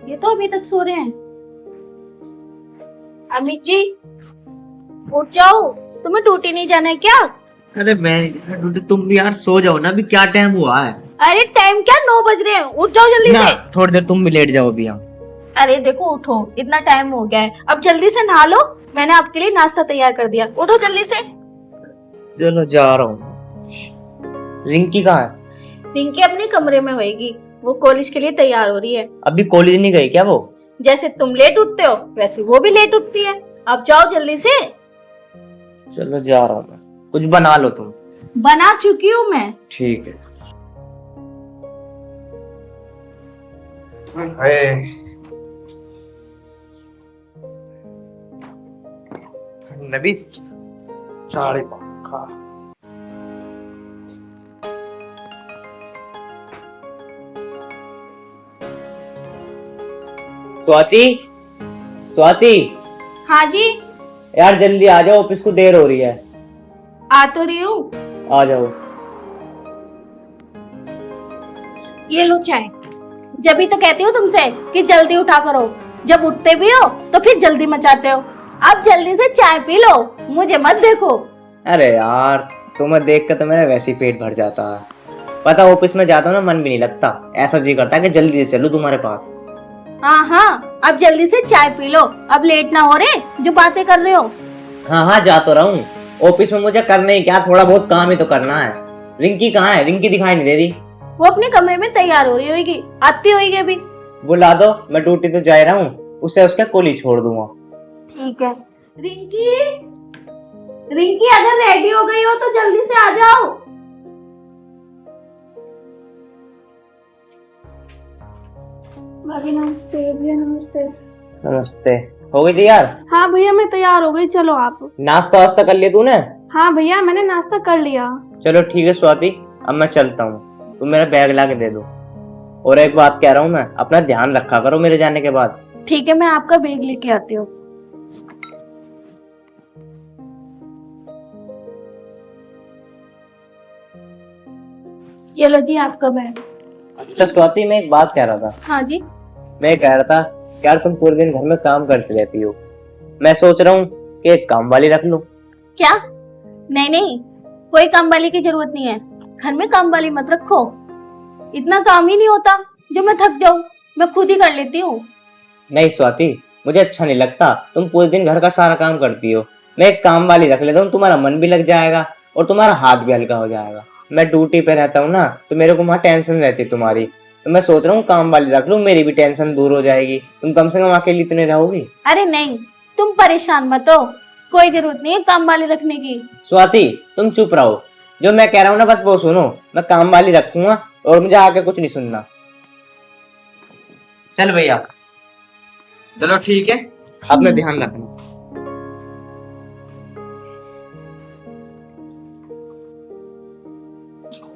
ये तो अभी तक सो रहे हैं। अमित जी उठ जाओ, तुम्हें ड्यूटी नहीं जाना है क्या? अरे मैं ड्यूटी, तुम भी यार सो जाओ ना, अभी क्या टाइम हुआ है? अरे टाइम क्या, 9 बज रहे हैं, उठ जाओ जल्दी ना, से। थोड़ी देर तुम भी लेट जाओ अभी यहाँ। अरे देखो उठो, इतना टाइम हो गया है, अब जल्दी से नहा लो। मैंने आपके लिए नाश्ता तैयार कर दिया, उठो जल्दी से। चलो जा रहा हूँ। रिंकी कहाँ है? रिंकी अपने कमरे में होएगी, वो कॉलेज के लिए तैयार हो रही है। अभी कॉलेज नहीं गई क्या वो? जैसे तुम लेट उठते हो वैसे वो भी लेट उठती है। अब जाओ जल्दी से। चलो जा रहा हूँ मैं। कुछ बना लो तुम। बना चुकी हूँ मैं। ठीक है। नबी साढ़े पंखा। स्वाति, स्वाति, हाँ जी, यार जल्दी आ जाओ, ऑफिस को देर हो रही है। आ तो रही हूँ। आ जाओ। ये लो चाय। जब भी तो कहती हूँ तुमसे कि जल्दी उठा करो, जब उठते भी हो तो फिर जल्दी मचाते हो। अब जल्दी से चाय पी लो, मुझे मत देखो। अरे यार, तुम्हें देख कर तो मेरा वैसे ही पेट भर जाता है। पता, ऑफिस में जाता हूँ ना, मन भी नहीं लगता। ऐसा जी करता है कि जल्दी से चलूं तुम्हारे पास। हाँ हाँ, अब जल्दी से चाय पी लो, अब लेट ना हो रहे जो बातें कर रहे हो। हाँ हाँ, जा तो रहा हूँ। ऑफिस में मुझे करना ही क्या, थोड़ा बहुत काम ही तो करना है। रिंकी कहाँ है? रिंकी दिखाई नहीं दे रही। वो अपने कमरे में तैयार हो रही होगी, आती होगी अभी। बुला दो, मैं ड्यूटी तो जा रहा हूँ, उससे उसका कॉलेज छोड़ दूंगा। ठीक है। रिंकी, रिंकी अगर रेडी हो गई हो तो जल्दी से आ जाओ। भाभी नमस्ते। भैया नमस्ते। नमस्ते। हो गई तैयार? हाँ भैया मैं तैयार हो गई, चलो आप। नाश्ता वास्ता कर लिया तूने? हाँ भैया मैंने नाश्ता कर लिया। चलो ठीक है स्वाति, अब मैं चलता हूँ। तुम मेरा बैग ला के दे दो। और एक बात कह रहा हूँ मैं, अपना ध्यान रखा करो मेरे जाने के बाद। ठीक है, मैं आपका बैग लेके आती हूँ। ये लो जी आपका बैग। अच्छा स्वाति, मैं एक बात कह रहा था। हाँ जी। मैं कह रहा था कि यार तुम पूरे दिन घर में काम करती रहती हो, मैं सोच रहा हूँ कि एक काम वाली रख लूं। क्या? नहीं नहीं, कोई काम वाली की जरूरत नहीं है। घर में काम वाली मत रखो, इतना काम ही नहीं होता जो मैं थक जाऊं, मैं खुद ही कर लेती हूँ। नहीं स्वाति, मुझे अच्छा नहीं लगता, तुम पूरे दिन घर का सारा काम करती हो। मैं एक काम वाली रख लेता हूँ, तुम्हारा मन भी लग जाएगा और तुम्हारा हाथ भी हल्का हो जाएगा। मैं ड्यूटी पे रहता हूँ ना, तो मेरे को वहाँ टेंशन रहती है तुम्हारी, तो मैं सोच रहा हूँ काम वाली रख लूँ, मेरी भी टेंशन दूर हो जाएगी। तुम कम से कम अकेली इतने रहोगी। अरे नहीं, तुम परेशान मत हो, कोई जरूरत नहीं है काम वाली रखने की। स्वाति तुम चुप रहो, जो मैं कह रहा हूँ ना बस वो सुनो। मैं काम वाली रखूंगा और मुझे आके कुछ नहीं सुनना। चल भैया। चलो ठीक है, अपना ध्यान रखना।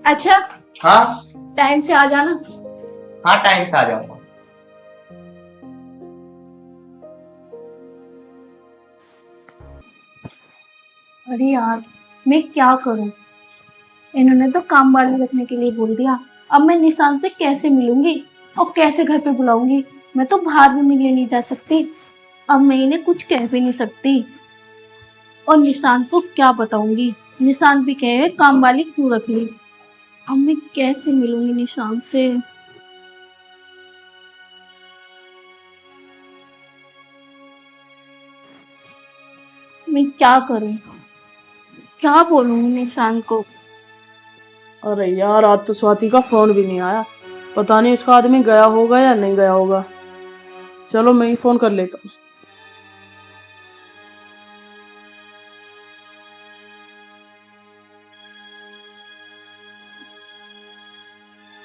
अच्छा, हाँ टाइम से आ जाना। हाँ, टाइम से आ जाऊंगा। अरे यार, मैं क्या करूं, इन्होंने तो काम वाली रखने के लिए बोल दिया। अब मैं निशान से कैसे मिलूंगी और कैसे घर पे बुलाऊंगी? मैं तो बाहर भी मिलने नहीं जा सकती, अब मैं इन्हें कुछ कह भी नहीं सकती। और निशान को क्या बताऊंगी, निशान भी कहे काम वाली क्यों रख ली। अब मैं कैसे मिलूंगी निशान से? मैं क्या करूं, क्या बोलूं निशान को? अरे यार, आज तो स्वाति का फोन भी नहीं आया। पता नहीं उसका आदमी गया होगा या नहीं गया होगा। चलो मैं ही फोन कर लेता हूँ।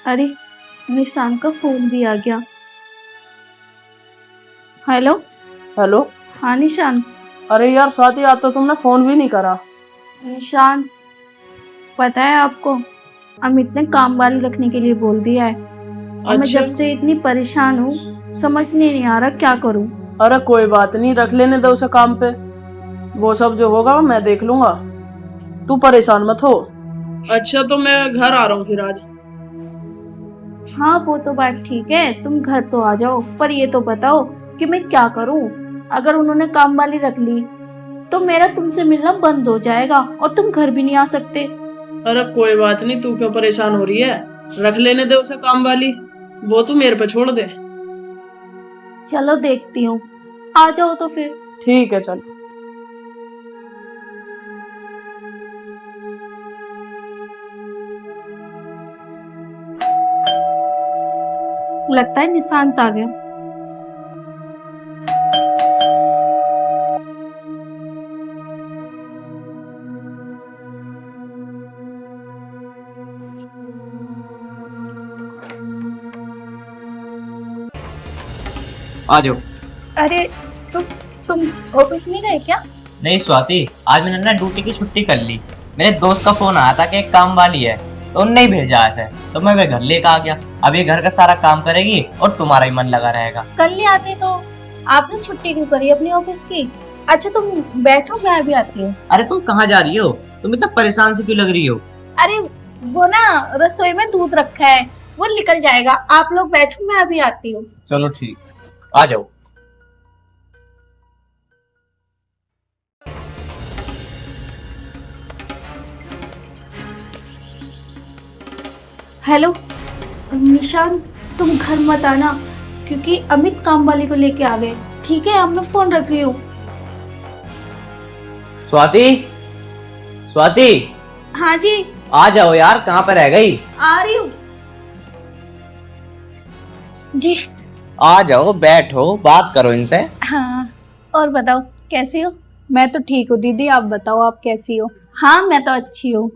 अरे निशान का फोन भी आ गया। हेलो। हेलो। हाँ निशान। अरे यार स्वाति, आज तो तुमने फोन भी नहीं करा। निशान, पता है आपको, अमित ने काम वाली रखने के लिए बोल दिया है। और मैं जब से इतनी परेशान हूँ, समझ में नहीं आ रहा क्या करूँ। अरे कोई बात नहीं, रख लेने दो उसे काम पे, वो सब जो होगा मैं देख लूंगा, तू परेशान मत हो। अच्छा तो मैं घर आ रहा हूँ फिर आज। हाँ वो तो बात ठीक है, तुम घर तो आ जाओ, पर ये तो बताओ कि मैं क्या करूं। अगर उन्होंने काम वाली रख ली तो मेरा तुमसे मिलना बंद हो जाएगा और तुम घर भी नहीं आ सकते। अरे कोई बात नहीं, तू क्यों परेशान हो रही है? रख लेने दे उसे काम वाली, वो तू मेरे पे छोड़ दे। चलो देखती हूँ, आ जाओ तो फिर। ठीक है चल। लगता है निशांत आ गया। आ जाओ। अरे तुम ऑफिस नहीं गए क्या? नहीं स्वाति, आज मैंने ना ड्यूटी की छुट्टी कर ली। मेरे दोस्त का फोन आया था कि एक काम वाली है, तो उन्होंने ही भेजा है, तो मैं वे घर लेकर आ गया। अब ये घर का सारा काम करेगी और तुम्हारा ही मन लगा रहेगा। कल ले आते तो। आपने छुट्टी क्यों करी अपनी ऑफिस की? अच्छा तुम बैठो, मैं अभी आती हूँ। अरे तुम कहाँ जा रही हो? तुम इतना परेशान से क्यों लग रही हो? अरे वो ना रसोई में दूध रखा है, वो निकल जाएगा। आप लोग बैठो, मैं अभी आती हूँ। चलो ठीक, आ जाओ। हेलो निशांत, तुम घर मत आना क्योंकि अमित काम वाली को लेके आ गए। ठीक है, अब मैं फोन रख रही हूँ। स्वाति, स्वाति, हाँ जी आ जाओ यार, कहाँ पर रह गई? आ रही हूँ जी। आ जाओ, बैठो, बात करो इनसे। हाँ और बताओ कैसी हो? मैं तो ठीक हूँ दीदी, आप बताओ आप कैसी हो? हाँ मैं तो अच्छी हूँ,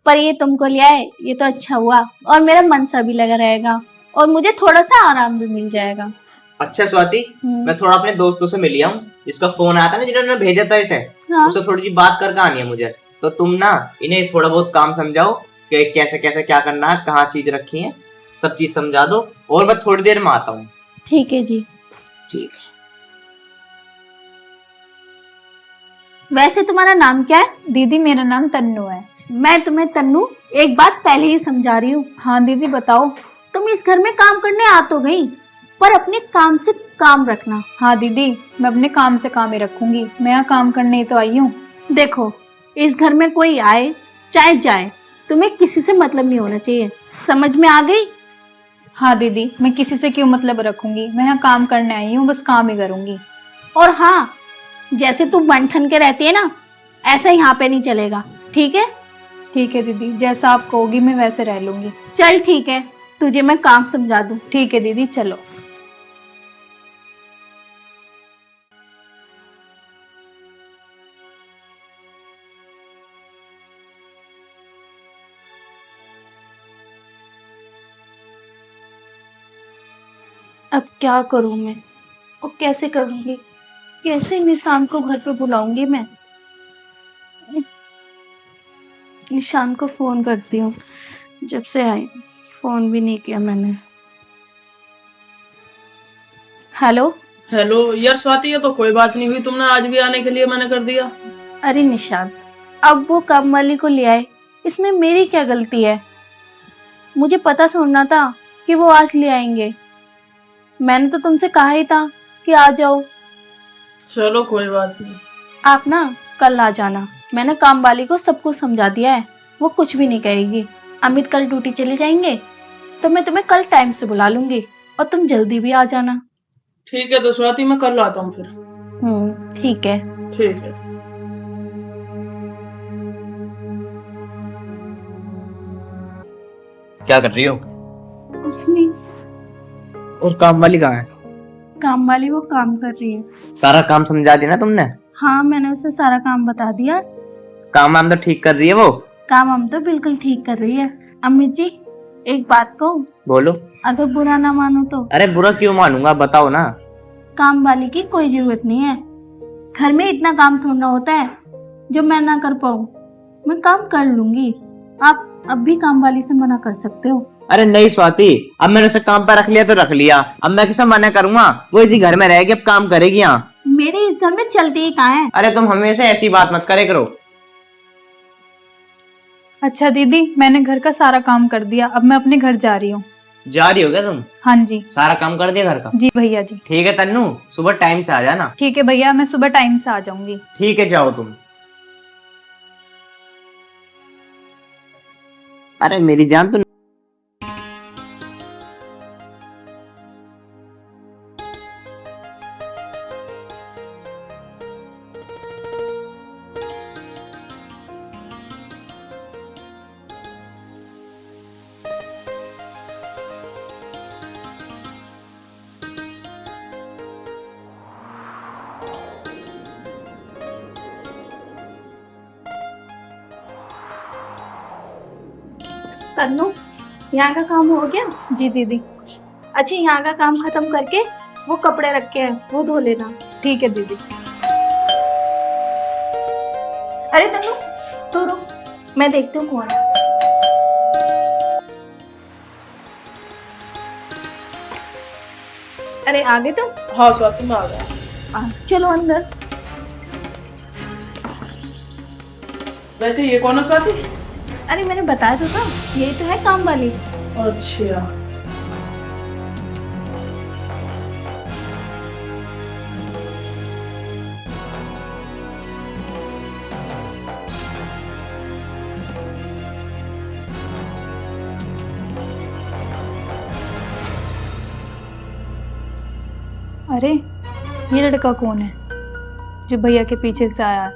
पर ये तुमको लिया है ये तो अच्छा हुआ, और मेरा मन सा भी लगा रहेगा और मुझे थोड़ा सा आराम भी मिल जाएगा। अच्छा स्वाति, मैं थोड़ा अपने दोस्तों से मिली हूँ, जिसका फोन आया था ना, जिन्होंने भेजा था इसे। हाँ। उससे थोड़ी सी बात करके आनी है मुझे। तो तुम ना इन्हें थोड़ा बहुत काम समझाओ कि कैसे कैसे क्या करना है, कहाँ चीज रखी है, सब चीज समझा दो, और मैं थोड़ी देर में आता हूँ। ठीक है जी। ठीक है। वैसे तुम्हारा नाम क्या है? दीदी मेरा नाम तन्नू है। मैं तुम्हें तन्नू एक बात पहले ही समझा रही हूँ। हाँ दीदी बताओ। तुम इस घर में काम करने आ तो गई, पर अपने काम से काम रखना। हाँ दीदी, मैं अपने काम से काम ही रखूंगी, मैं यहाँ काम करने ही तो आई हूँ। देखो इस घर में कोई आए चाहे जाए, तुम्हें किसी से मतलब नहीं होना चाहिए, समझ में आ गई? हाँ दीदी, मैं किसी से क्यों मतलब रखूंगी, मैं यहाँ काम करने आई हूँ, बस काम ही करूंगी। और हाँ, जैसे तू बन ठन के रहती है ना, ऐसा यहाँ पे नहीं चलेगा, ठीक है? ठीक है दीदी, जैसा आप कहोगी मैं वैसे रह लूंगी। चल ठीक है, तुझे मैं काम समझा दूँ। ठीक है दीदी, चलो। अब क्या करूँ मैं, और कैसे करूँगी, कैसे निशान को घर पे बुलाऊंगी मैं? निशान को फोन करती हूँ, जब से आई फोन भी नहीं किया मैंने। हेलो। हेलो यार स्वाति, ये तो कोई बात नहीं हुई, तुमने आज भी आने के लिए मना कर दिया। अरे निशान, अब वो काम वाली को ले आए, इसमें मेरी क्या गलती है? मुझे पता थोड़ा था कि वो आज ले आएंगे, मैंने तो तुमसे कहा ही था कि आ जाओ। चलो कोई बात नहीं। आप ना कल आ जाना, मैंने काम वाली को सब कुछ समझा दिया है, वो कुछ भी नहीं कहेगी। अमित कल ड्यूटी चले जाएंगे तो मैं तुम्हें कल टाइम से बुला लूंगी, और तुम जल्दी भी आ जाना। ठीक है तो स्वाति, मैं कल आता हूँ फिर। ठीक है। ठीक है। क्या कर रही हो? कुछ नहीं। और काम वाली कहाँ है? काम वाली वो काम कर रही है। सारा काम समझा दिया ना तुमने? हाँ मैंने उसे सारा काम बता दिया। काम वाम तो ठीक कर रही है वो? काम हम तो बिल्कुल ठीक कर रही है। अमित जी एक बात कहूँ? बोलो। अगर बुरा ना मानो तो। अरे बुरा क्यों मानूंगा, बताओ ना। काम वाली की कोई जरूरत नहीं है, घर में इतना काम थोड़ा होता है जो मैं ना कर पाऊँ, मैं काम कर लूंगी। आप अब भी काम वाली से मना कर सकते हो। अरे नहीं स्वाति, अब मैंने उसे काम पर रख लिया तो रख लिया, अब मैं किसे मना करूंगा? वो इसी घर में रहेगी, अब काम करेगी यहाँ। मेरे इस घर में चलते ही कहाँ है? अरे तुम हमेशा ऐसी बात मत करे करो। अच्छा दीदी, मैंने घर का सारा काम कर दिया, अब मैं अपने घर जा रही हूँ। जा रही हो क्या तुम? हाँ जी। सारा काम कर दिया घर का? जी भैया जी। ठीक है तन्नू, सुबह टाइम से आ जाना। ठीक है भैया, मैं सुबह टाइम से आ जाऊंगी। ठीक है, जाओ तुम। अरे मेरी जान तो तन्नू, यहाँ का काम हो गया? जी दीदी। अच्छा, यहाँ का काम खत्म करके वो कपड़े रखे हैं वो धो लेना। ठीक है दीदी। अरे तन्नू, तू रुक, मैं देखती हूँ कौन है। अरे आ गए तुम? हाँ स्वाति, मैं आ गया। चलो अंदर। वैसे ये कौन है स्वाति? अरे मैंने बताया तो था, यही तो है काम वाली। अच्छा। अरे ये लड़का कौन है जो भैया के पीछे से आया है?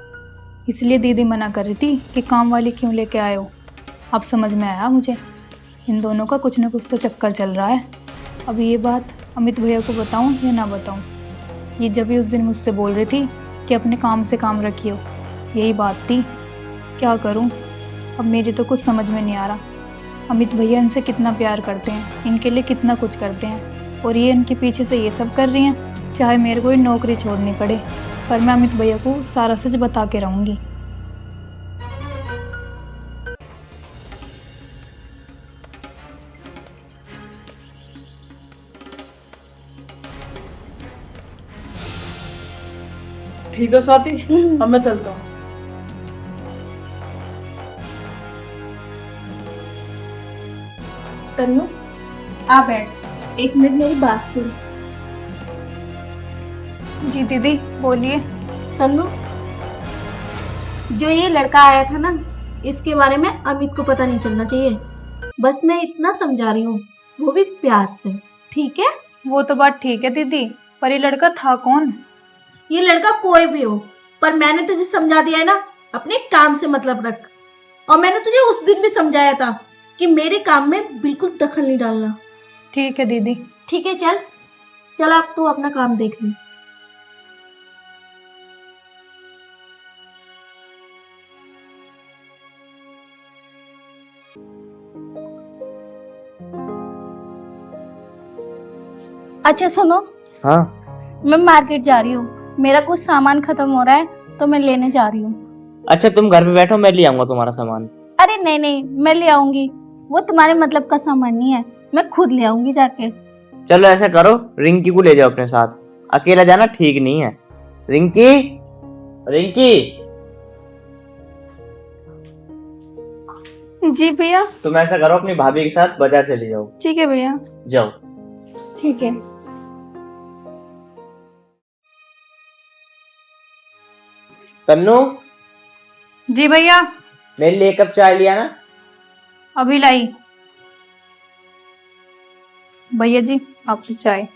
इसलिए दीदी मना कर रही थी कि काम वाली क्यों लेके आए हो। अब समझ में आया मुझे, इन दोनों का कुछ ना कुछ तो चक्कर चल रहा है। अब ये बात अमित भैया को बताऊं या ना बताऊं? ये जब भी उस दिन मुझसे बोल रही थी कि अपने काम से काम रखियो, यही बात थी। क्या करूं, अब मेरी तो कुछ समझ में नहीं आ रहा। अमित भैया इनसे कितना प्यार करते हैं, इनके लिए कितना कुछ करते हैं, और ये इनके पीछे से ये सब कर रही हैं। चाहे मेरे को ही नौकरी छोड़नी पड़े, पर मैं अमित भैया को सारा सच बता के रहूँगी। ठीक है स्वाति, अब मैं चलता हूँ। तन्नू आ बैठ, एक मिनट मेरी बात सुन। जी दीदी बोलिए। तन्नू, जो ये लड़का आया था ना, इसके बारे में अमित को पता नहीं चलना चाहिए। बस मैं इतना समझा रही हूँ, वो भी प्यार से, ठीक है? वो तो बात ठीक है दीदी, पर ये लड़का था कौन? ये लड़का कोई भी हो, पर मैंने तुझे समझा दिया है ना, अपने काम से मतलब रख। और मैंने तुझे उस दिन भी समझाया था कि मेरे काम में बिल्कुल दखल नहीं डालना। ठीक है दीदी। ठीक है, चल चल, अब तू अपना काम देख ले। अच्छा सुनो, हाँ मैं मार्केट जा रही हूँ, मेरा कुछ सामान खत्म हो रहा है तो मैं लेने जा रही हूँ। अच्छा, तुम घर पे बैठो, मैं ले आऊंगा तुम्हारा सामान। अरे नहीं नहीं, मैं ले आऊंगी, वो तुम्हारे मतलब का सामान नहीं है, मैं खुद ले आऊंगी जाके। चलो ऐसा करो, रिंकी को ले जाओ अपने साथ, अकेला जाना ठीक नहीं है। रिंकी, रिंकी। जी भैया। तुम ऐसा करो, अपनी भाभी के साथ बाजार चले जाओ। ठीक है भैया। जाओ। ठीक है। तन्नू, जी भैया। मेरे लिए एक कप चाय लिया ना। अभी लाई। भैया जी आपकी चाय।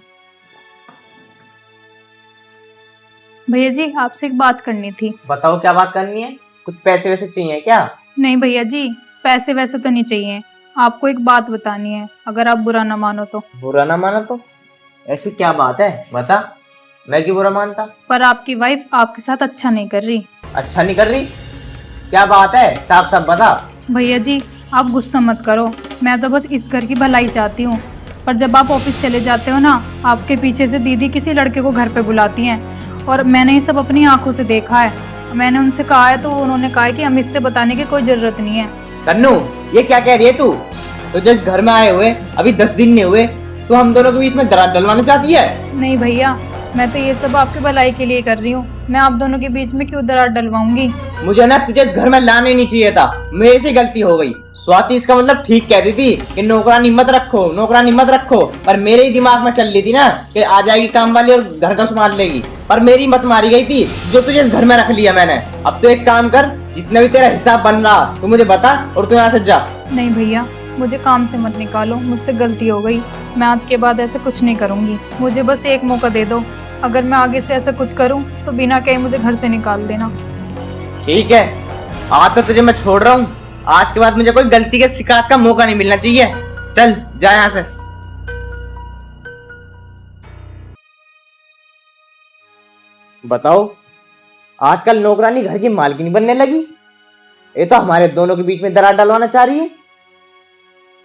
भैया जी आपसे एक बात करनी थी। बताओ क्या बात करनी है? कुछ पैसे वैसे चाहिए क्या? नहीं भैया जी, पैसे वैसे तो नहीं चाहिए, आपको एक बात बतानी है, अगर आप बुरा ना मानो तो। बुरा ना माना तो? ऐसी क्या बात है, बता। मैं क्यों बुरा मानता? पर आपकी वाइफ आपके साथ अच्छा नहीं कर रही। अच्छा नहीं कर रही? क्या बात है, साफ साफ बता। भैया जी आप गुस्सा मत करो, मैं तो बस इस घर की भलाई चाहती हूँ, पर जब आप ऑफिस चले जाते हो ना, आपके पीछे से दीदी किसी लड़के को घर पे बुलाती हैं, और मैंने ये सब अपनी आंखों से देखा है। मैंने उनसे कहा है तो उन्होंने कहा है कि हमें इससे बताने की कोई जरूरत नहीं है। तन्नू, ये क्या कह रही है तू? तो जस्ट घर में आए हुए अभी 10 दिन नहीं हुए, तो हम दोनों के बीच में दरार डलवाना चाहती है? नहीं भैया, मैं तो ये सब आपकी भलाई के लिए कर रही हूँ। मैं आप दोनों के बीच में क्यों दरार डलवाऊंगी? मुझे ना तुझे इस घर में लाने नहीं चाहिए था, मेरे से गलती हो गई। स्वाति इसका मतलब ठीक कहती थी कि नौकरानी मत रखो, नौकरानी मत रखो, पर मेरे ही दिमाग में चल रही थी ना कि आ जाएगी काम वाली और घर का संभाल लेगी, पर मेरी मत मारी गई थी जो तुझे इस घर में रख लिया मैंने। अब तो एक काम कर, जितना भी तेरा हिसाब बन रहा तू मुझे बता और तू यहाँ से जा। नहीं भैया, मुझे काम से मत निकालो, मुझसे गलती हो गई। मैं आज के बाद ऐसे कुछ नहीं करूंगी। मुझे बस एक मौका दे दो। अगर मैं आगे से ऐसा कुछ करूं तो बिना कहे मुझे घर से निकाल देना। ठीक है, आज तो तुझे मैं छोड़ रहा हूँ। आज के बाद मुझे कोई गलती के शिकायत का मौका नहीं मिलना चाहिए। चल जा यहाँ से। बताओ, आजकल नौकरानी घर की मालकिन बनने लगी। ये तो हमारे दोनों के बीच में दरार डलवाना चाह रही है।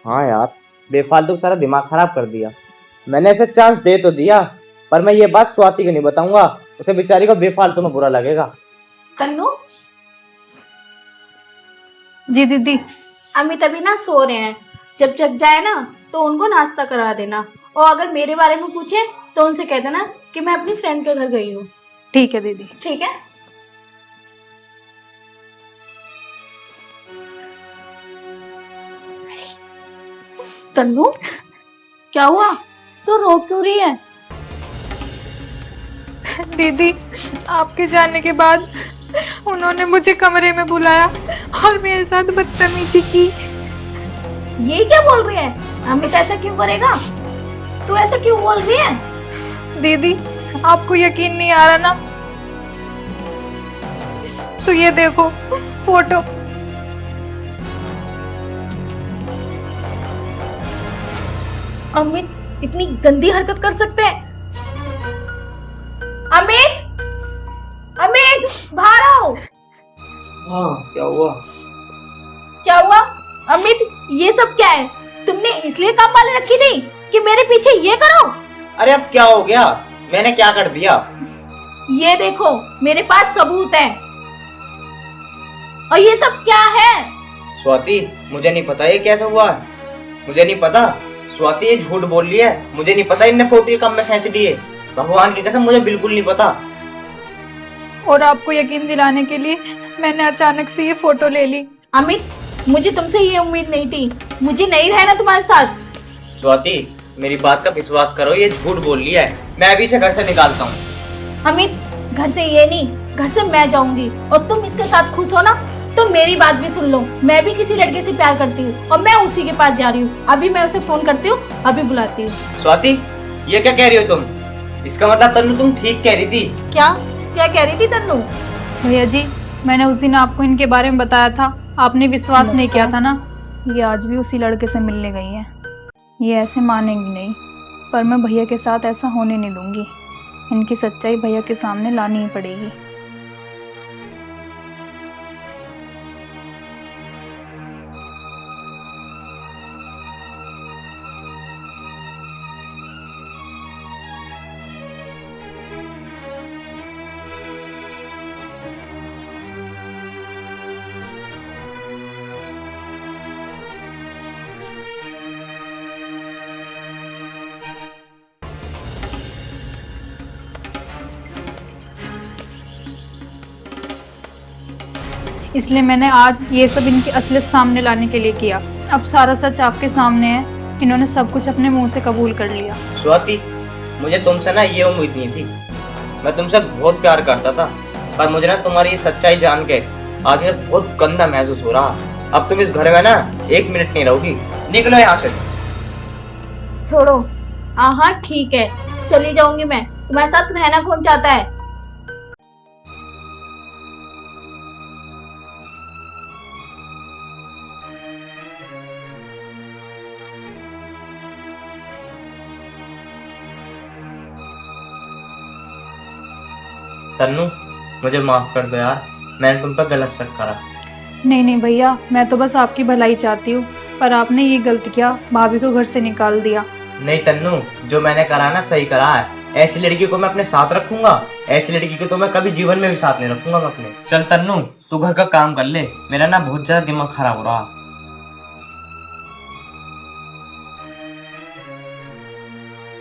हाँ यार, बेफालतू सारा दिमाग खराब कर दिया। मैंने ऐसे चांस दे तो दिया, पर मैं ये बात स्वाति को नहीं बताऊंगा, उसे बेचारी को बेफालतू में बुरा लगेगा। तन्नू, जी दीदी। अमित अभी ना सो रहे हैं, जब जग जाए ना तो उनको नाश्ता करा देना, और अगर मेरे बारे में पूछे तो उनसे कह देना कि मैं अपनी फ्रेंड के घर गई हूँ। ठीक है दीदी। ठीक है। तन्नू, क्या हुआ? तो रो क्यों रही है? दीदी, आपके जाने के बाद उन्होंने मुझे कमरे में बुलाया और मेरे साथ बदतमीजी की। ये क्या बोल रही है? अमित ऐसा क्यों करेगा? तू ऐसा क्यों बोल रही है? दीदी, आपको यकीन नहीं आ रहा ना? तो ये देखो फोटो। अमित इतनी गंदी हरकत कर सकते हैं? अमित, अमित बाहर आओ। हाँ, क्या हुआ? क्या हुआ? अमित, ये सब क्या है? तुमने इसलिए काम वाली रखी थी कि मेरे पीछे ये करो? अरे अब क्या हो गया? मैंने क्या कर दिया? ये देखो, मेरे पास सबूत है। और ये सब क्या है? स्वाति, मुझे नहीं पता ये कैसा हुआ। मुझे नहीं पता। स्वाति ये झूठ बोल रही है। मुझे नहीं पता इनने फोटो कम में खींच दी है। भगवान की कसम, मुझे बिल्कुल नहीं पता। और आपको यकीन दिलाने के लिए मैंने अचानक से ये फोटो ले ली। अमित, मुझे तुमसे ये उम्मीद नहीं थी। मुझे नहीं रहना तुम्हारे साथ। स्वाति, मेरी बात का विश्वास करो, ये झूठ बोल रही है। मैं अभी इसे घर से निकालता हूँ। अमित, घर से ये नहीं, घर से मैं जाऊंगी। और तुम इसके साथ खुश हो ना, तो मेरी बात भी सुन लो। मैं भी किसी लड़के से प्यार करती हूँ और मैं उसी के पास जा रही हूँ। अभी मैं उसे फोन करती हूँ, अभी बुलाती हूँ। स्वाति, ये क्या कह रही हो तुम? इसका मतलब तन्नू तुम ठीक कह रही थी। क्या क्या कह रही थी तन्नू? भैया जी, मैंने उस दिन आपको इनके बारे में बताया था, आपने विश्वास नहीं किया था ना। ये आज भी उसी लड़के से मिलने गई है। ये ऐसे मानेंगी नहीं, पर मैं भैया के साथ ऐसा होने नहीं दूंगी। इनकी सच्चाई भैया के सामने लानी ही पड़ेगी। इसलिए मैंने आज ये सब इनकी असलियत सामने लाने के लिए किया। अब सारा सच आपके सामने है। इन्होंने सब कुछ अपने मुंह से कबूल कर लिया। स्वाति, मुझे तुमसे ना ये उम्मीद नहीं थी। मैं तुमसे बहुत प्यार करता था, पर मुझे ना तुम्हारी ये सच्चाई जान के आगे बहुत गंदा महसूस हो रहा। अब तुम इस घर में ना एक मिनट नहीं रहोगी। निकलो यहाँ से। छोड़ो। हाँ ठीक है, चली जाऊंगी मैं। तुम्हारे साथ रहना कौन चाहता है? तन्नू, मुझे माफ कर दो यार, मैंने तुम पर गलत शक करा। नहीं नहीं भैया, मैं तो बस आपकी भलाई चाहती हूँ, पर आपने ये गलत किया, भाभी को घर से निकाल दिया। नहीं तन्नू, जो मैंने करा ना सही करा है। ऐसी लड़की को मैं अपने साथ रखूंगा। ऐसी लड़की को तो मैं कभी जीवन में भी साथ नहीं रखूंगा मैं अपने। चल तन्नू, तू घर का काम कर ले, मेरा ना बहुत ज्यादा दिमाग खराब हो रहा।